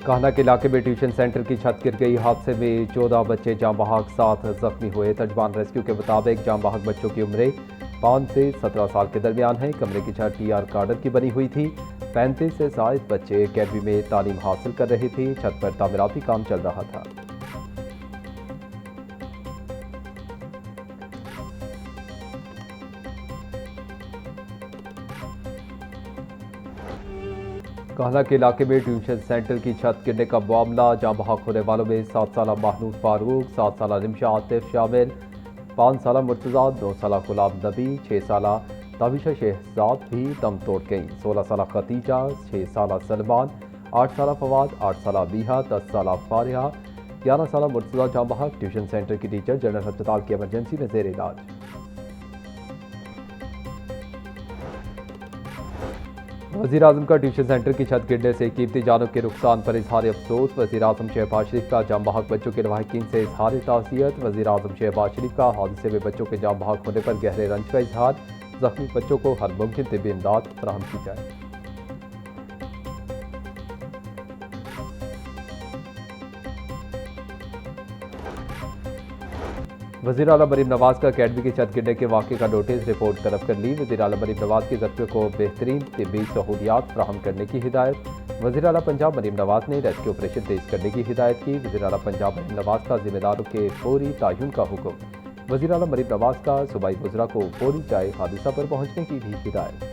कान्हा के इलाके में ट्यूशन सेंटर की छत गिर गई। हादसे में 14 बच्चे जाम बहक 7 जख्मी हुए। तर्जमान रेस्क्यू के मुताबिक जाम बहक बच्चों की उम्रें 5 से 17 साल के दरमियान है। कमरे की छत टीआर गार्डन की बनी हुई थी। 35 से जायद बच्चे अकेडमी में तालीम हासिल कर रहे थे। छत पर तामीराती काम चल रहा था। कान्हा के इलाके में ट्यूशन सेंटर की छत गिरने का मामला। जाम बहक होने वालों में 7 साल महनूद फारूक, 7 साल निमशा आतिफ शामिल, 5 साल मुर्तज़ा, 2 साल गुलाम नबी, 6 साल ताबिशा शहजाद भी दम तोड़ गई। 16 साल खतीजा, 6 साल सलमान, 8 साल फवाद, 8 साल बीहा, 10 साल फारिहा, 11 साल मुर्तज़ा जाम बहक ट्यूशन सेंटर की टीचर जनरल अस्पताल की एमरजेंसी में ज़ेर इलाज। वज़ीर आज़म का ट्यूशन सेंटर की छत गिरने से कीमती जानों के नुकसान पर इजहार अफसोस। वज़ीर आज़म शहबाज शरीफ का जाम बहक बच्चों के लवाहिकीन से इजहार ताज़ियत। वज़ीर आज़म शहबाज शरीफ का हादसे में बच्चों के जाम बहक होने पर गहरे रंज का इजहार। जख्मी बच्चों को हर मुमकिन तिब्बी इमदाद फराहम की जाए। वज़ीर आला मरीम नवाज का अकेडमी की छत गिरने के वाक़े का नोटिस रिपोर्ट तलब कर ली। वज़ीर आला मरीम नवाज की जख्मियों को बेहतरीन तिब्बी सहूलियात फराहम करने की हिदायत। वज़ीर आला पंजाब मरीम नवाज ने रेस्क्यू ऑपरेशन तेज करने की हिदायत की। वज़ीर आला पंजाब मरीम नवाज का जिम्मेदारों के फौरी तयन का हुक्म। वज़ीर आला मरीम नवाज का सूबाई वज़रा को फौरी जाए हादसा पर पहुँचने की भी हिदायत।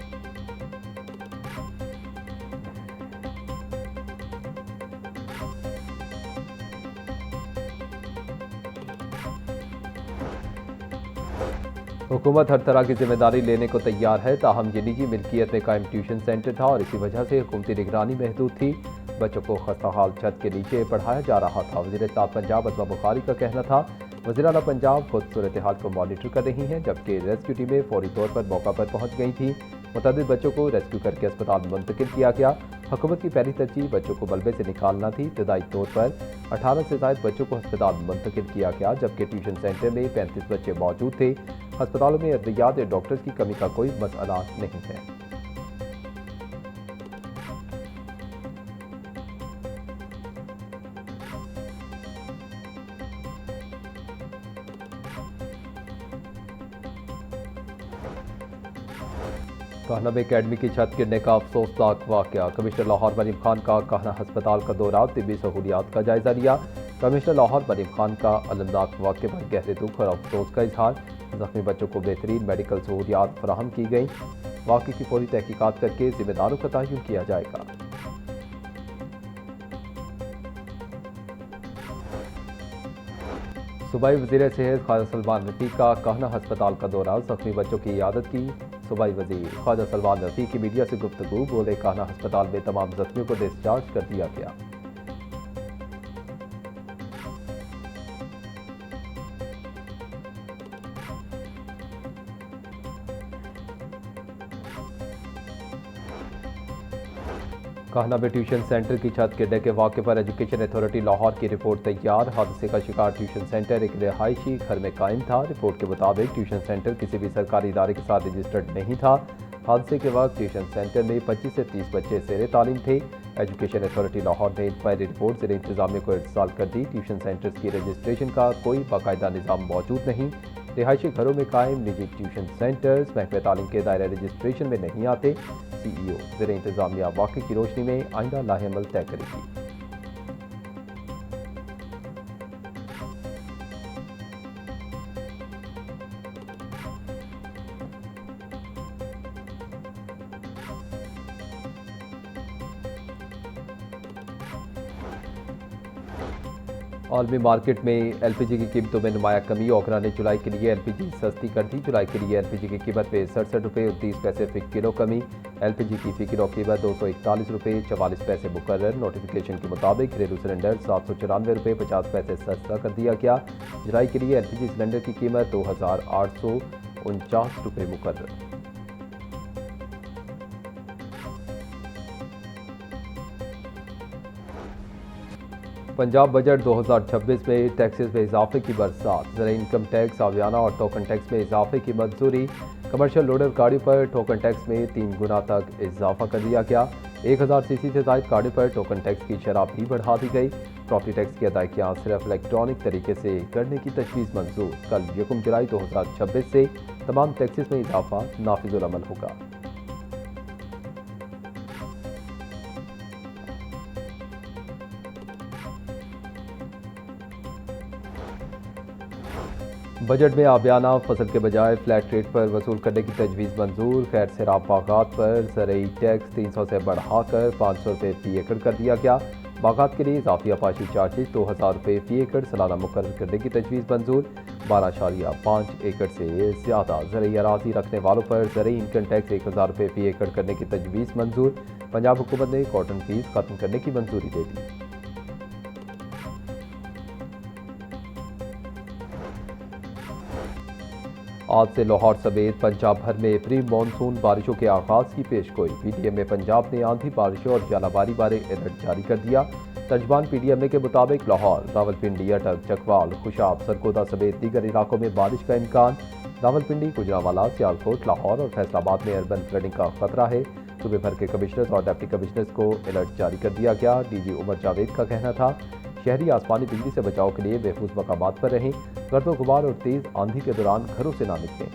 हुकूमत हर तरह की जिम्मेदारी लेने को तैयार है, ताहम ये निजी मिल्कियत में कायम ट्यूशन सेंटर था और इसी वजह से हुकूमती निगरानी महदूद थी। बच्चों को खस्ता हाल छत के नीचे पढ़ाया जा रहा था। वज़ीर इत्तेहाद पंजाब अज़मा बुखारी का कहना था वज़ीर आला पंजाब खुद सूरत हाल को मॉनिटर कर रही हैं, जबकि रेस्क्यू टीमें फौरी तौर पर मौका पर पहुँच गई थी। मुतअद्दिद बच्चों को रेस्क्यू करके अस्पताल मुंतकिल किया गया। हुकूमत की पहली तरजीह बच्चों को मलबे से निकालना थी। इब्तदाई तौर पर 18 से ज़ायद बच्चों को अस्पताल मुंतकिल किया गया, जबकि ट्यूशन सेंटर में 35 बच्चे मौजूद थे। अस्पतालों में अद्वियात या डॉक्टर्स की कमी का कोई मसला नहीं है। कान्हा में अकेडमी की छत गिरने का अफसोसनाक वाकया। कमिश्नर लाहौर मरीम खान का कान्हा अस्पताल का दौरा, तिब्बी सहूलियात का जायजा लिया। कमिश्नर लाहौर मरीम खान का अलमनाक वाक़े पर गहरे दुख और अफसोस का इजहार। जख्मी बच्चों को बेहतरीन मेडिकल सहूलियात फराहम की गई। वाक़े की फौरी तहकीकात करके जिम्मेदारों का तयन किया जाएगा। सूबाई वज़ीर सेहत ख्वाजा सलमान रफ़ीक का कान्हा अस्पताल का दौरा, जख्मी बच्चों की इयादत की। सूबाई वज़ीर ख्वाजा सलमान रफ़ीक की मीडिया से गुफ्तगू, बोले कान्हा अस्पताल में तमाम जख्मियों को डिस्चार्ज कर दिया गया। कान्हा में ट्यूशन सेंटर की छत गिरने के वाक़े पर एजुकेशन अथॉरिटी लाहौर की रिपोर्ट तैयार। हादसे का शिकार ट्यूशन सेंटर एक रिहायशी घर में कायम था। रिपोर्ट के मुताबिक ट्यूशन सेंटर किसी भी सरकारी इदारे के साथ रजिस्टर्ड नहीं था। हादसे के वक्त ट्यूशन सेंटर में 25 से 30 बच्चे ज़ेर तालीम थे। एजुकेशन अथॉरिटी लाहौर ने इंक्वायरी रिपोर्ट ज़ेर इंतजामिया को इरसाल कर दी। ट्यूशन सेंटर्स की रजिस्ट्रेशन का कोई बाकायदा निज़ाम मौजूद नहीं। रिहायशी घरों में कायम निजी ट्यूशन सेंटर्स महकमे तालीम के दायरे रजिस्ट्रेशन में नहीं आते। CEO ज़ेर इंतजामिया वाक़े की रोशनी में आइंदा लाहेअमल तय करेगी। आलमी मार्केट में LPG की कीमतों में नुमाया कमी। ओकरा ने जुलाई के लिए LPG सस्ती कर दी। जुलाई के लिए LPG की कीमत में 67 रुपये 29 पैसे फ़ी किलो कमी। LPG की फ़ी किलो कीमत 241 रुपये 44 पैसे मुकर्रर। नोटिफिकेशन के मुताबिक घरेलू सिलेंडर 794 रुपये 50 पैसे सस्ता कर दिया गया। जुलाई के लिए LPG सिलेंडर की कीमत 2849 रुपये मुकर्रर। पंजाब बजट 2026 में टैक्सेस में इजाफे की बरसात। ज़रा इनकम टैक्स, आवियाना और टोकन टैक्स में इजाफे की मंजूरी। कमर्शियल लोडर गाड़ियों पर टोकन टैक्स में 3 गुना तक इजाफा कर दिया गया। 1000 सीसी से जायद गाड़ी पर टोकन टैक्स की शरह भी बढ़ा दी गई। प्रॉपर्टी टैक्स की अदायगियाँ सिर्फ इलेक्ट्रॉनिक तरीके से करने की तजवीज़ मंजूर। कल 1 जुलाई 2026 से तमाम टैक्सेस में इजाफा नाफिजुल अमल होगा। बजट में आबियाना फसल के बजाय फ्लैट रेट पर वसूल करने की तजवीज़ मंजूर। खैर सराब बागात पर ज़रई टैक्स 300 से बढ़ाकर 500 रुपये फ़ी एकड़ कर दिया गया। बागात के लिए इजाफी आपाशी चार्जेज 2000 रुपये फ़ी एकड़ सालाना मुकर्रर करने की तजवीज़ मंजूर। 12.5 एकड़ से ज़्यादा ज़रई अराजी रखने वालों पर ज़रई इनकम टैक्स 1000 रुपये फ़ी एकड़ करने की तजवीज़ मंजूर। पंजाब हुकूमत ने कॉटन फीस खत्म करने की मंजूरी दे दी। आज से लाहौर समेत पंजाब भर में प्री मानसून बारिशों के आगाज की पेशगोई। पीटीएम में पंजाब ने आंधी बारिशों और जालाबारी बारे अलर्ट जारी कर दिया। तर्जमान पीटीएम के मुताबिक लाहौर, रावलपिंडी, अटक, चकवाल, खुशाब, सरगोदा समेत दीगर इलाकों में बारिश का इम्कान। रावलपिंडी, गुजरांवाला, सियालकोट, लाहौर और फैसलाबाद में अर्बन फ्लडिंग का खतरा है। सूबे भर के कमिश्नर्स और डिप्टी कमिश्नर्स को अलर्ट जारी कर दिया गया। डीजी उमर जावेद का कहना था शहरी आसमानी बिजली से बचाव के लिए महफूज मकामात पर रहें। गर्दो गुबार और तेज आंधी के दौरान घरों से ना निकलें।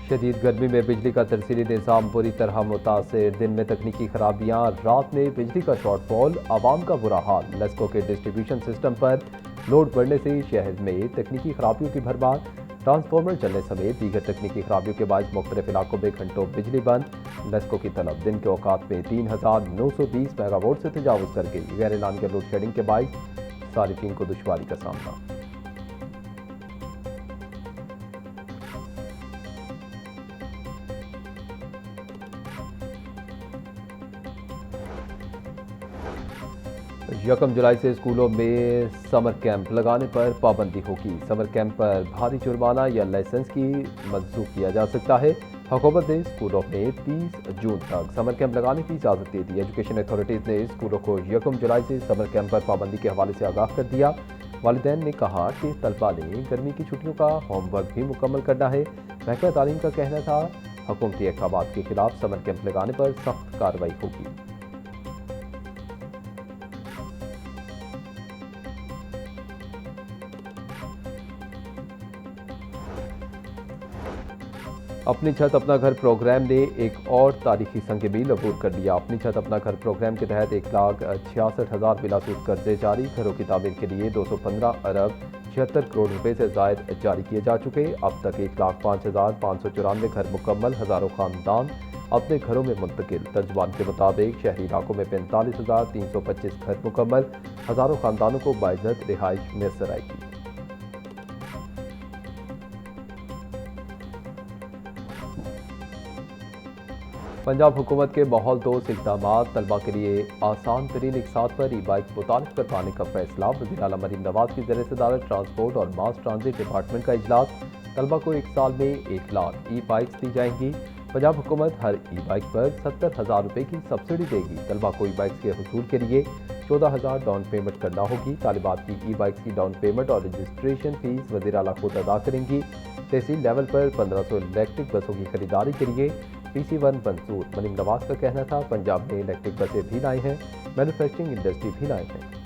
शदीद गर्मी में बिजली का तरसीली निज़ाम बुरी तरह मुतासिर। दिन में तकनीकी खराबियां, रात में बिजली का शॉर्टफॉल, आवाम का बुरा हाल। लेस्को के डिस्ट्रीब्यूशन सिस्टम पर लोड बढ़ने से शहर में तकनीकी खराबियों की भरमार। ट्रांसफार्मर चलने समेत दीगर तकनीकी खराबियों के बायस मुख्तलिफ इलाकों में घंटों बिजली बंद। लेस्को की तलब दिन के औकात में 3920 मेगावाट से तजावुज कर गई। गैर एलानिया लोड शेडिंग के बायस सारिफीन को दुश्वारी का सामना। यकम जुलाई से स्कूलों में समर कैंप लगाने पर पाबंदी होगी। समर कैंप पर भारी जुर्माना या लाइसेंस की मंसूख किया जा सकता है। हुकूमत ने स्कूलों में 30 जून तक समर कैंप लगाने की इजाज़त दे दी। एजुकेशन अथॉरिटीज़ ने स्कूलों को यकम जुलाई से समर कैंप पर पाबंदी के हवाले से आगाह कर दिया। वालिदैन ने कहा कि तलबा ने गर्मी की छुट्टियों का होमवर्क भी मुकम्मल करना है। महकमा तालीम का कहना था हुकूमती अहकाम के खिलाफ समर कैंप लगाने पर सख्त कार्रवाई होगी। अपनी छत अपना घर प्रोग्राम ने एक और तारीखी संग मील अबूर कर लिया। अपनी छत अपना घर प्रोग्राम के तहत 1,66,000 बिलासूद कर्जे जारी। घरों की तामीर के लिए 215 अरब 76 करोड़ रुपए से जायद जारी किए जा चुके। अब तक 1,05,594 घर मुकम्मल। हज़ारों खानदान अपने घरों में मुंतकिल। तर्जमान के मुताबिक शहरी इलाकों में 45,325 घर मुकम्मल। हज़ारों खानदानों को बाइज्जत रिहाइश मैसर आएगी। पंजाब हुकूमत के माहौल दोस्त इक़दामात। तलबा के लिए आसान तरीन इकसात पर ई बाइक मुतारिफ करवाने का फैसला। वज़ीर आला मरीम नवाज की ज़रिए सदारत ट्रांसपोर्ट और मास ट्रांजिट डिपार्टमेंट का इजलास। तलबा को 1 साल में 1 लाख ई बाइक्स दी जाएंगी। पंजाब हुकूमत हर ई बाइक पर 70,000 रुपये की सब्सिडी देगी। तलबा को ई बाइक्स के हसूल के लिए 14,000 डाउन पेमेंट करना होगी। तालिबात की ई बाइक्स की डाउन पेमेंट और रजिस्ट्रेशन फीस वज़ीर आला खुद अदा करेंगी। तहसील लेवल पर 1500 इलेक्ट्रिक बसों की खरीदारी के लिए PC1 मंसूर। मरीम नवाज का कहना था पंजाब में इलेक्ट्रिक बसें भी लाई हैं, मैन्युफैक्चरिंग इंडस्ट्री भी लाई हैं।